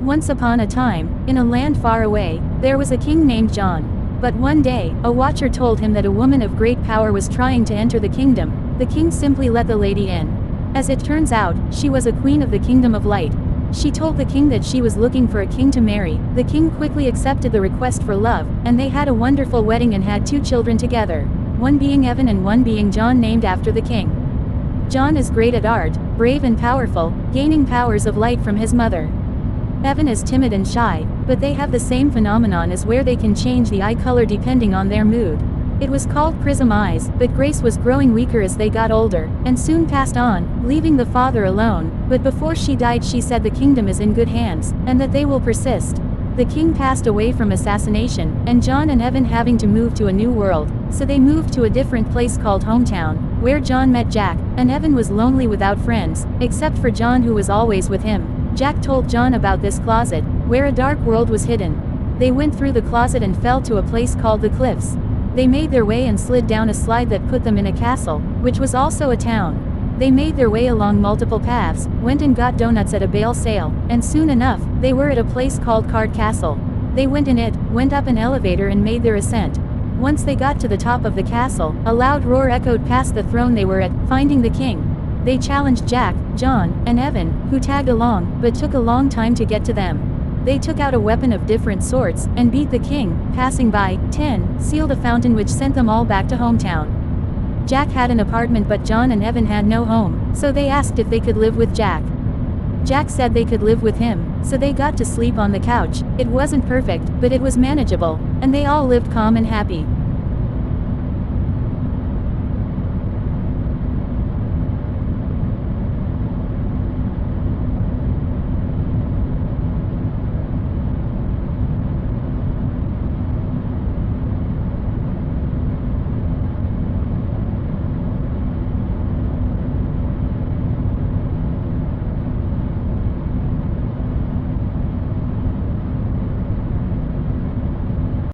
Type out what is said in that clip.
Once upon a time, in a land far away, there was a king named John. But one day, a watcher told him that a woman of great power was trying to enter the kingdom. The king simply let the lady in. As it turns out, she was a queen of the kingdom of light. She told the king that she was looking for a king to marry. The king quickly accepted the request for love, and they had a wonderful wedding and had 2 children together. One being Evan and one being John, named after the king. John is great at art, brave and powerful, gaining powers of light from his mother. Evan is timid and shy, but they have the same phenomenon as where they can change the eye color depending on their mood. It was called prism eyes, but Grace was growing weaker as they got older, and soon passed on, leaving the father alone. But before she died she said the kingdom is in good hands, and that they will persist. The king passed away from assassination, and John and Evan having to move to a new world, so they moved to a different place called hometown, where John met Jack, and Evan was lonely without friends, except for John who was always with him. Jack told John about this closet, where a dark world was hidden. They went through the closet and fell to a place called the cliffs. They made their way and slid down a slide that put them in a castle, which was also a town. They made their way along multiple paths, went and got donuts at a bale sale, and soon enough, they were at a place called Card Castle. They went in it, went up an elevator and made their ascent. Once they got to the top of the castle, a loud roar echoed past the throne they were at, finding the king. They challenged Jack, John, and Evan, who tagged along, but took a long time to get to them. They took out a weapon of different sorts, and beat the king. Passing by, 10, sealed a fountain which sent them all back to hometown. Jack had an apartment but John and Evan had no home, so they asked if they could live with Jack. Jack said they could live with him, so they got to sleep on the couch. It wasn't perfect, but it was manageable, and they all lived calm and happy.